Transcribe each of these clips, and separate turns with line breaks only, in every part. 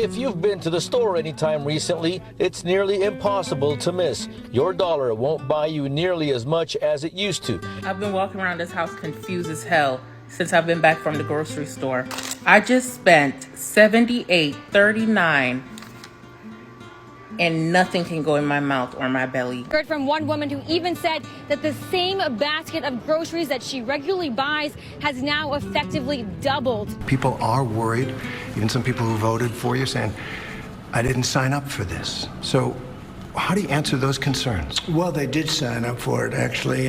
If you've been to the store anytime recently, it's nearly impossible to miss. Your dollar won't buy you nearly as much as it used to.
I've been walking around this house confused as hell since I've been back from the grocery store. I just spent $78.39 and nothing can go in my mouth or my belly.
Heard from one woman who even said that the same basket of groceries that she regularly buys has now effectively doubled.
People are worried, even some people who voted for you saying, I didn't sign up for this. So how do you answer those concerns?
Well, they did sign up for it, actually.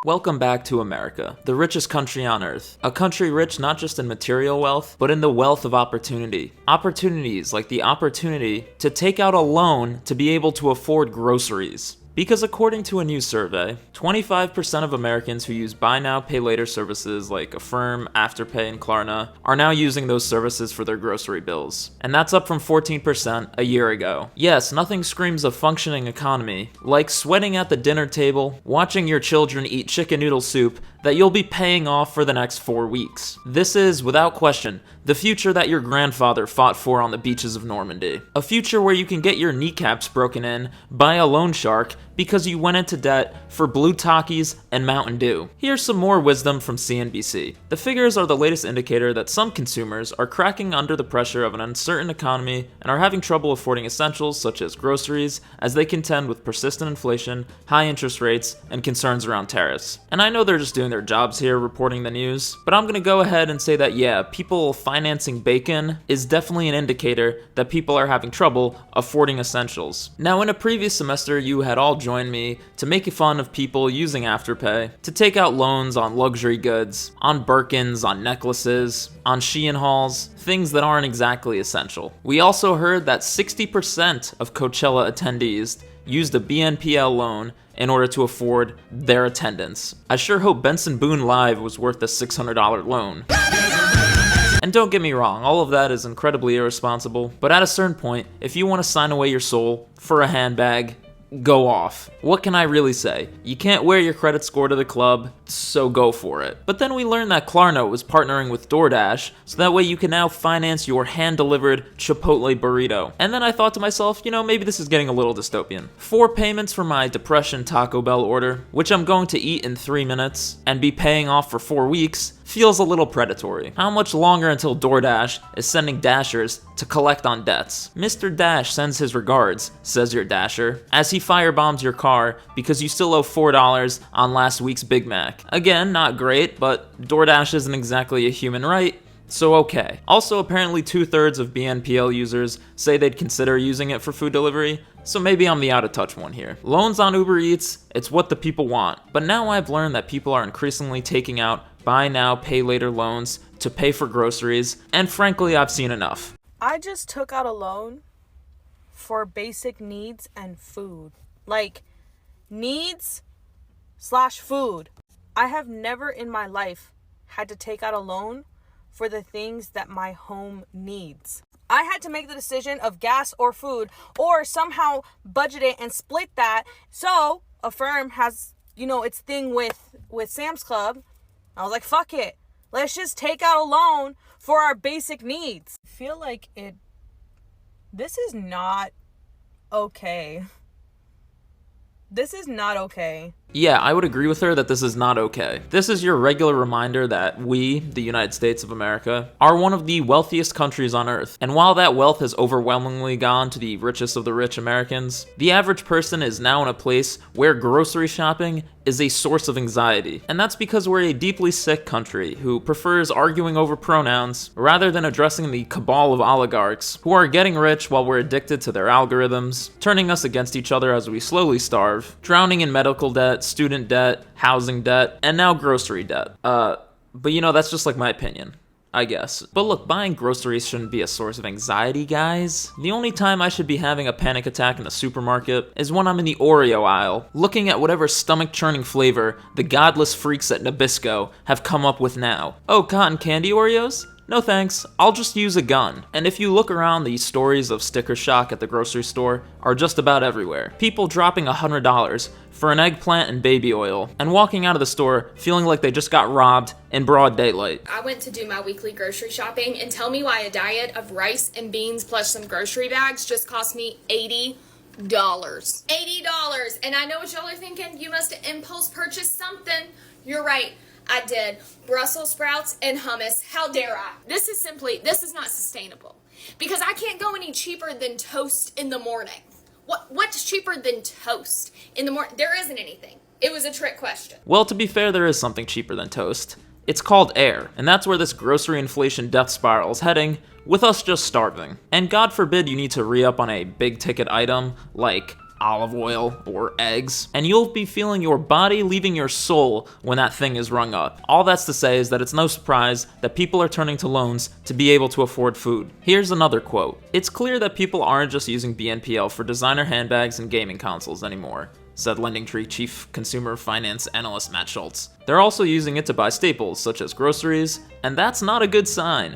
Welcome back to America, the richest country on earth. A country rich not just in material wealth, but in the wealth of opportunity. Opportunities like the opportunity to take out a loan to be able to afford groceries. Because according to a new survey, 25% of Americans who use buy now, pay later services like Affirm, Afterpay, and Klarna are now using those services for their grocery bills. And that's up from 14% a year ago. Yes, nothing screams a functioning economy like sweating at the dinner table, watching your children eat chicken noodle soup that you'll be paying off for the next 4 weeks. This is, without question, the future that your grandfather fought for on the beaches of Normandy. A future where you can get your kneecaps broken in by a loan shark because you went into debt for Blue Takis and Mountain Dew. Here's some more wisdom from CNBC. The figures are the latest indicator that some consumers are cracking under the pressure of an uncertain economy and are having trouble affording essentials such as groceries as they contend with persistent inflation, high interest rates, and concerns around tariffs. And I know they're just doing their jobs here reporting the news, but I'm gonna go ahead and say that yeah, people financing bacon is definitely an indicator that people are having trouble affording essentials. Now, in a previous semester, you had all joined me to make fun of people using Afterpay to take out loans on luxury goods, on Birkins, on necklaces, on Shein hauls, things that aren't exactly essential. We also heard that 60% of Coachella attendees used a BNPL loan in order to afford their attendance. I sure hope Benson Boone Live was worth the $600 loan. And don't get me wrong, all of that is incredibly irresponsible, but at a certain point, if you want to sign away your soul for a handbag, go off. What can I really say? You can't wear your credit score to the club, so go for it. But then we learned that Klarna was partnering with DoorDash, so that way you can now finance your hand-delivered Chipotle burrito. And then I thought to myself, you know, maybe this is getting a little dystopian. 4 payments for my depression Taco Bell order, which I'm going to eat in 3 minutes, and be paying off for 4 weeks, feels a little predatory. How much longer until DoorDash is sending Dashers to collect on debts? Mr. Dash sends his regards, says your Dasher, as he firebombs your car because you still owe $4 on last week's Big Mac. Again, not great, but DoorDash isn't exactly a human right, so okay. Also, apparently 2/3 of BNPL users say they'd consider using it for food delivery, so maybe I'm the out of touch one here. Loans on Uber Eats, it's what the people want. But now I've learned that people are increasingly taking out buy now, pay later loans to pay for groceries, and frankly, I've seen enough.
I just took out a loan for basic needs and food. Like, needs/food. I have never in my life had to take out a loan for the things that my home needs. I had to make the decision of gas or food, or somehow budget it and split that. So Affirm has, its thing with Sam's Club. I was like, fuck it. Let's just take out a loan for our basic needs. I feel like this is not okay. This is not okay.
Yeah, I would agree with her that this is not okay. This is your regular reminder that we, the United States of America, are one of the wealthiest countries on earth. And while that wealth has overwhelmingly gone to the richest of the rich Americans, the average person is now in a place where grocery shopping is a source of anxiety. And that's because we're a deeply sick country who prefers arguing over pronouns rather than addressing the cabal of oligarchs who are getting rich while we're addicted to their algorithms, turning us against each other as we slowly starve, drowning in medical debt, student debt, housing debt, and now grocery debt. But that's just like my opinion, I guess. But look, buying groceries shouldn't be a source of anxiety, guys. The only time I should be having a panic attack in the supermarket is when I'm in the Oreo aisle, looking at whatever stomach-churning flavor the godless freaks at Nabisco have come up with now. Oh, cotton candy Oreos? no thanks, I'll just use a gun. And if you look around, the stories of sticker shock at the grocery store are just about everywhere. People dropping $100 for an eggplant and baby oil, and walking out of the store feeling like they just got robbed in broad daylight.
I went to do my weekly grocery shopping, and tell me why a diet of rice and beans plus some grocery bags just cost me $80. $80! And I know what y'all are thinking, you must have impulse purchased something. You're right, I did. Brussels sprouts and hummus, how dare I? This is not sustainable. Because I can't go any cheaper than toast in the morning. What's cheaper than toast in the morning? There isn't anything. It was a trick question.
Well, to be fair, there is something cheaper than toast. It's called air, and that's where this grocery inflation death spiral is heading, with us just starving. And God forbid you need to re-up on a big ticket item like olive oil or eggs, and you'll be feeling your body leaving your soul when that thing is rung up. All that's to say is that it's no surprise that people are turning to loans to be able to afford food. Here's another quote. It's clear that people aren't just using BNPL for designer handbags and gaming consoles anymore, said LendingTree Chief Consumer Finance Analyst Matt Schultz. They're also using it to buy staples such as groceries, and that's not a good sign.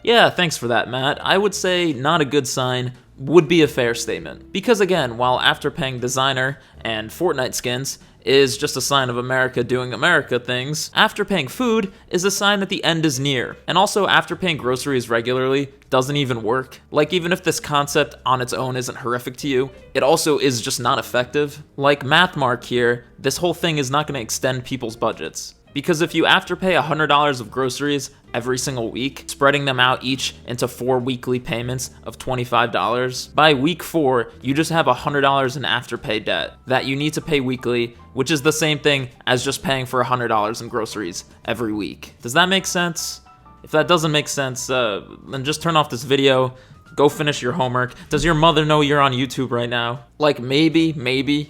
Yeah, thanks for that, Matt. I would say not a good sign would be a fair statement. Because again, while Afterpaying designer and Fortnite skins is just a sign of America doing America things, Afterpaying food is a sign that the end is near. And also, Afterpaying groceries regularly doesn't even work. Like, even if this concept on its own isn't horrific to you, it also is just not effective. Like Marc here, this whole thing is not going to extend people's budgets. Because if you Afterpay $100 of groceries every single week, spreading them out each into 4 weekly payments of $25, by week 4, you just have $100 in Afterpay debt that you need to pay weekly, which is the same thing as just paying for $100 in groceries every week. Does that make sense? If that doesn't make sense, then just turn off this video. Go finish your homework. Does your mother know you're on YouTube right now? Like, maybe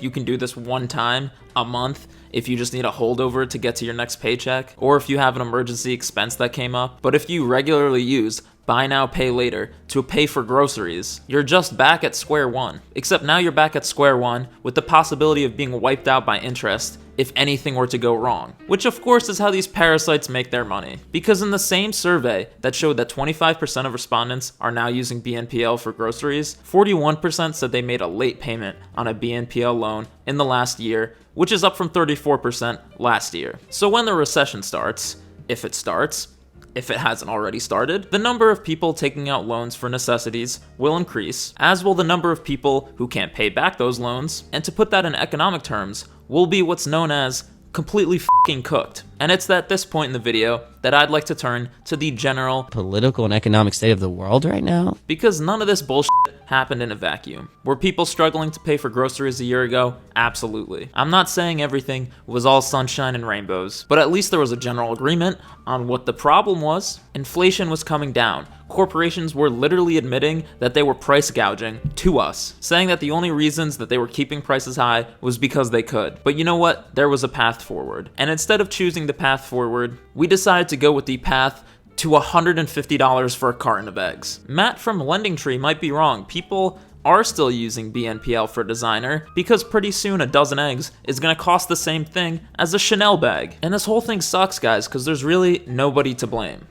you can do this one time a month if you just need a holdover to get to your next paycheck, or if you have an emergency expense that came up. But if you regularly use buy now, pay later to pay for groceries, you're just back at square one. Except now you're back at square one with the possibility of being wiped out by interest if anything were to go wrong. Which of course is how these parasites make their money. Because in the same survey that showed that 25% of respondents are now using BNPL for groceries, 41% said they made a late payment on a BNPL loan in the last year, which is up from 34% last year. So when the recession starts, if it hasn't already started, the number of people taking out loans for necessities will increase, as will the number of people who can't pay back those loans, and to put that in economic terms, will be what's known as completely f***ing cooked. And it's at this point in the video that I'd like to turn to the general
political and economic state of the world right now.
Because none of this bullshit happened in a vacuum. Were people struggling to pay for groceries a year ago? Absolutely. I'm not saying everything was all sunshine and rainbows, but at least there was a general agreement on what the problem was. Inflation was coming down. Corporations were literally admitting that they were price gouging to us, saying that the only reasons that they were keeping prices high was because they could. But you know what? There was a path forward. And instead of choosing the path forward, we decided to go with the path to $150 for a carton of eggs. Matt from LendingTree might be wrong. People are still using BNPL for designer because pretty soon a dozen eggs is gonna cost the same thing as a Chanel bag. And this whole thing sucks, guys, because there's really nobody to blame.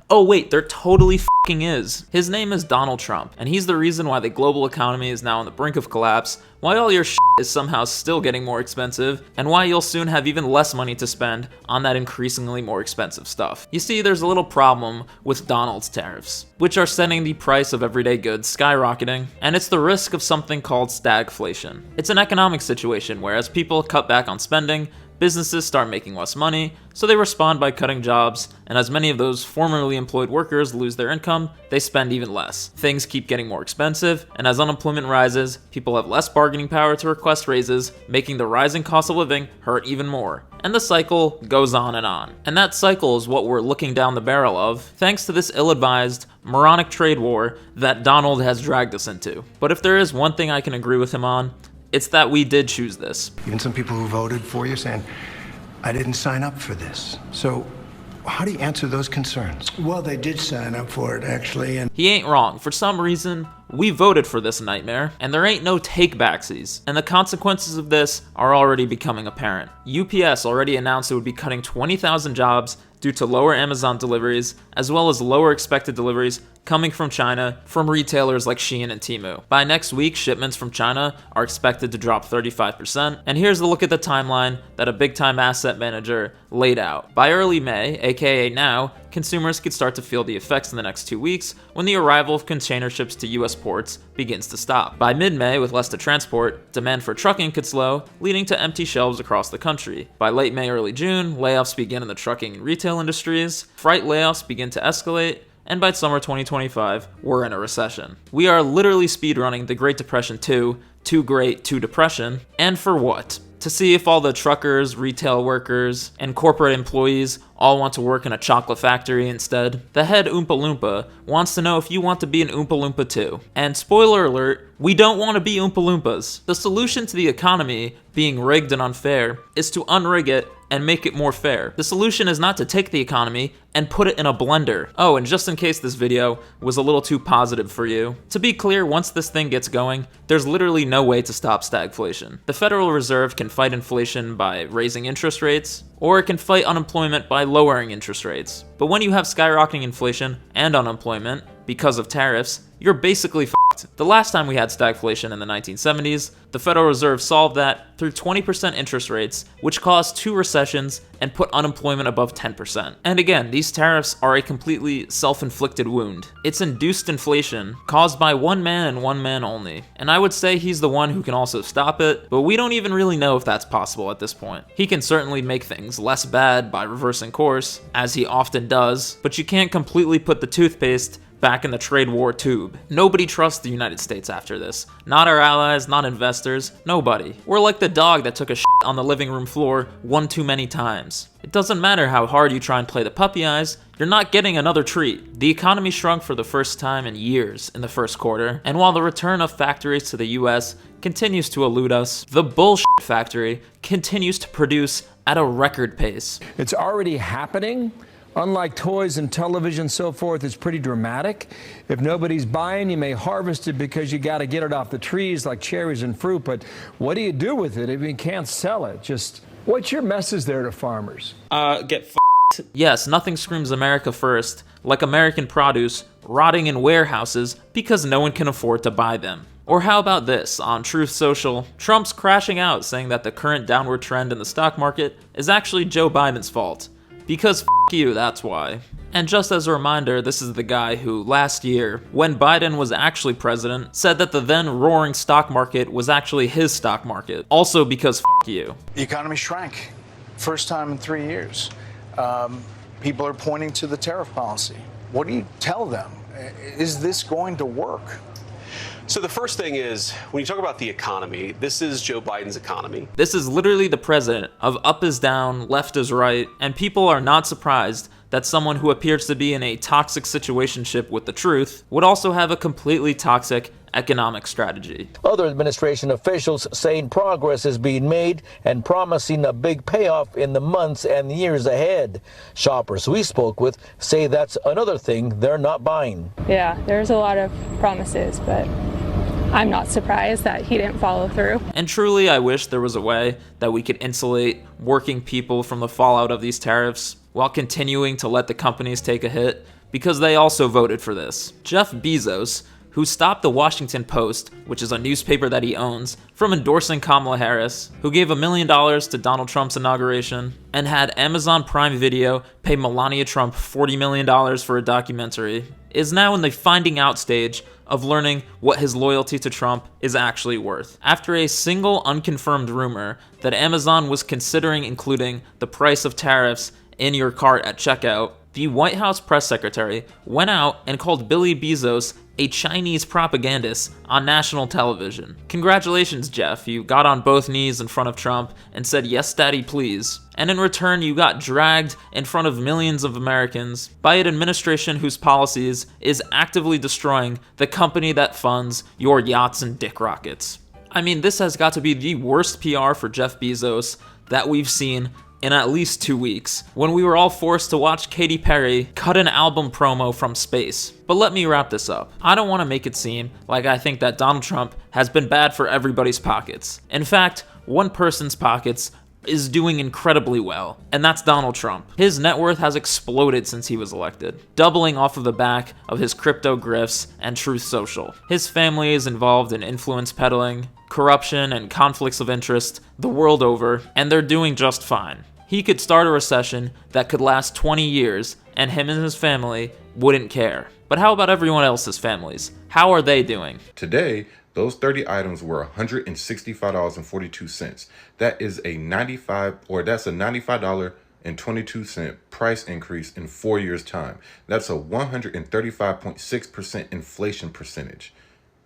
Oh wait, there totally f***ing is. His name is Donald Trump, and he's the reason why the global economy is now on the brink of collapse, why all your shit is somehow still getting more expensive, and why you'll soon have even less money to spend on that increasingly more expensive stuff. You see, there's a little problem with Donald's tariffs, which are sending the price of everyday goods skyrocketing, and it's the risk of something called stagflation. It's an economic situation where as people cut back on spending, businesses start making less money, so they respond by cutting jobs, and as many of those formerly employed workers lose their income, they spend even less. Things keep getting more expensive, and as unemployment rises, people have less bargaining power to request raises, making the rising cost of living hurt even more. And the cycle goes on. And that cycle is what we're looking down the barrel of, thanks to this ill-advised, moronic trade war that Donald has dragged us into. But if there is one thing I can agree with him on, it's that we did choose this.
Even some people who voted for you saying, I didn't sign up for this. So how do you answer those concerns?
Well, they did sign up for it, actually. And
He ain't wrong. For some reason, we voted for this nightmare, and there ain't no take-backsies. And the consequences of this are already becoming apparent. UPS already announced it would be cutting 20,000 jobs due to lower Amazon deliveries, as well as lower expected deliveries coming from China from retailers like Shein and Temu. By next week, shipments from China are expected to drop 35%, and here's a look at the timeline that a big-time asset manager laid out. By early May, aka now, consumers could start to feel the effects in the next 2 weeks when the arrival of container ships to US ports begins to stop. By mid-May, with less to transport, demand for trucking could slow, leading to empty shelves across the country. By late May, early June, layoffs begin in the trucking and retail industries, freight layoffs begin to escalate, and by summer 2025, we're in a recession. We are literally speedrunning the Great Depression 2, Too Great, Too Depression, and for what? To see if all the truckers, retail workers, and corporate employees all want to work in a chocolate factory instead. The head Oompa Loompa wants to know if you want to be an Oompa Loompa too. And spoiler alert, we don't want to be Oompa Loompas. The solution to the economy being rigged and unfair is to unrig it and make it more fair. The solution is not to take the economy and put it in a blender. Oh, and just in case this video was a little too positive for you, to be clear, once this thing gets going, there's literally no way to stop stagflation. The Federal Reserve can fight inflation by raising interest rates, or it can fight unemployment by lowering interest rates. But when you have skyrocketing inflation and unemployment because of tariffs, you're basically fucked. The last time we had stagflation in the 1970s, the Federal Reserve solved that through 20% interest rates, which caused 2 recessions and put unemployment above 10%. And again, these tariffs are a completely self-inflicted wound. It's induced inflation caused by one man and one man only. And I would say he's the one who can also stop it, but we don't even really know if that's possible at this point. He can certainly make things less bad by reversing course, as he often does, but you can't completely put the toothpaste back in the trade war tube. Nobody trusts the United States after this. Not our allies, not investors, nobody. We're like the dog that took a shit on the living room floor one too many times. It doesn't matter how hard you try and play the puppy eyes, you're not getting another treat. The economy shrunk for the first time in years in the first quarter, and while the return of factories to the US continues to elude us, the bullshit factory continues to produce at a record pace.
It's already happening. Unlike toys and television and so forth, it's pretty dramatic. If nobody's buying, you may harvest it because you got to get it off the trees like cherries and fruit. But what do you do with it if you can't sell it? Just what's your message there to farmers?
Get f***ed. Yes, nothing screams America first like American produce rotting in warehouses because no one can afford to buy them. Or how about this, on Truth Social, Trump's crashing out saying that the current downward trend in the stock market is actually Joe Biden's fault. Because f*** you, that's why. And just as a reminder, this is the guy who last year, when Biden was actually president, said that the then roaring stock market was actually his stock market. Also because f*** you.
The economy shrank. First time in 3 years. People are pointing to the tariff policy. What do you tell them? Is this going to work?
So the first thing is, when you talk about the economy, this is Joe Biden's economy.
This is literally the president of up is down, left is right, and people are not surprised that someone who appears to be in a toxic situationship with the truth would also have a completely toxic economic strategy.
Other administration officials saying progress is being made and promising a big payoff in the months and years ahead. Shoppers we spoke with say that's another thing they're not buying.
Yeah, there's a lot of promises, but I'm not surprised that he didn't follow through.
And truly, I wish there was a way that we could insulate working people from the fallout of these tariffs while continuing to let the companies take a hit, because they also voted for this. Jeff Bezos, who stopped the Washington Post, which is a newspaper that he owns, from endorsing Kamala Harris, who gave $1 million to Donald Trump's inauguration, and had Amazon Prime Video pay Melania Trump $40 million for a documentary, is now in the finding out stage of learning what his loyalty to Trump is actually worth. After a single unconfirmed rumor that Amazon was considering including the price of tariffs in your cart at checkout, the White House press secretary went out and called Billy Bezos a Chinese propagandist on national television. Congratulations, Jeff. You got on both knees in front of Trump and said, "Yes, daddy, please." And in return, you got dragged in front of millions of Americans by an administration whose policies is actively destroying the company that funds your yachts and dick rockets. I mean, this has got to be the worst PR for Jeff Bezos that we've seen in at least 2 weeks, when we were all forced to watch Katy Perry cut an album promo from space. But let me wrap this up. I don't want to make it seem like I think that Donald Trump has been bad for everybody's pockets. In fact, one person's pockets is doing incredibly well, and that's Donald Trump. His net worth has exploded since he was elected, doubling off of the back of his crypto grifts and Truth Social. His family is involved in influence peddling, corruption, and conflicts of interest the world over, and they're doing just fine. He could start a recession that could last 20 years, and him and his family wouldn't care. But how about everyone else's families? How are they doing?
Today, those 30 items were $165.42. That is a $95.22 price increase in 4 years' time. That's a 135.6% inflation percentage.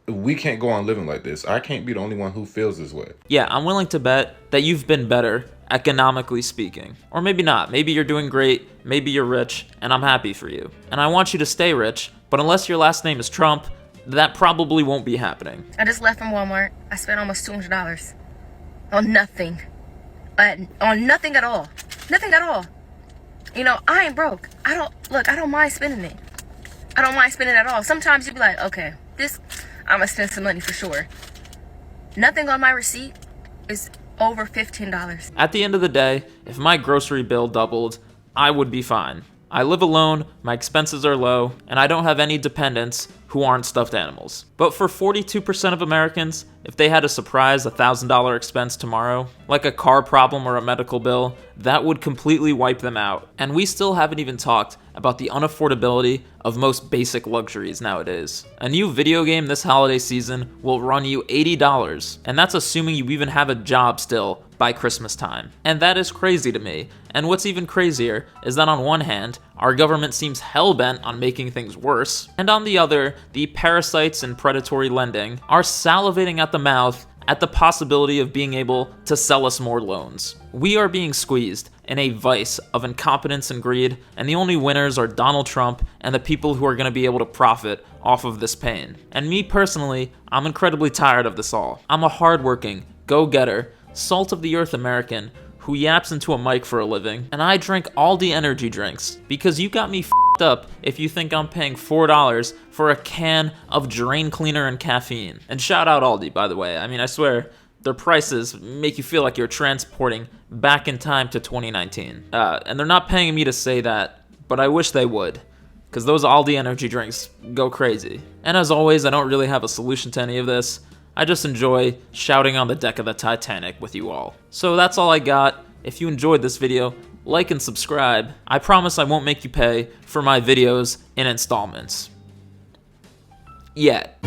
We can't go on living like this. I can't be the only one who feels this way.
Yeah, I'm willing to bet that you've been better, economically speaking. Or maybe not. Maybe you're doing great, maybe you're rich, and I'm happy for you. And I want you to stay rich, but unless your last name is Trump, that probably won't be happening.
I just left from Walmart. I spent almost $200 on nothing. On nothing at all. Nothing at all. You know, I ain't broke. I don't mind spending it. I don't mind spending it at all. Sometimes you be like, okay, I'm gonna spend some money for sure. Nothing on my receipt is over $15.
At the end of the day, if my grocery bill doubled, I would be fine. I live alone, my expenses are low, and I don't have any dependents who aren't stuffed animals. But for 42% of Americans, if they had a surprise $1,000 expense tomorrow, like a car problem or a medical bill, that would completely wipe them out. And we still haven't even talked about the unaffordability of most basic luxuries nowadays. A new video game this holiday season will run you $80, and that's assuming you even have a job still by Christmas time. And that is crazy to me. And what's even crazier is that on one hand, our government seems hell-bent on making things worse, and on the other, the parasites in predatory lending are salivating at the mouth at the possibility of being able to sell us more loans. We are being squeezed in a vice of incompetence and greed, and the only winners are Donald Trump and the people who are going to be able to profit off of this pain. And me personally, I'm incredibly tired of this all. I'm a hardworking, go-getter, salt-of-the-earth American who yaps into a mic for a living, and I drink Aldi energy drinks because you got me f***ed up if you think I'm paying $4 for a can of drain cleaner and caffeine. And shout out Aldi, by the way. I mean, I swear, their prices make you feel like you're transporting back in time to 2019. And they're not paying me to say that, but I wish they would, because those Aldi energy drinks go crazy. And as always, I don't really have a solution to any of this. I just enjoy shouting on the deck of the Titanic with you all. So that's all I got. If you enjoyed this video, like and subscribe. I promise I won't make you pay for my videos in installments. Yet.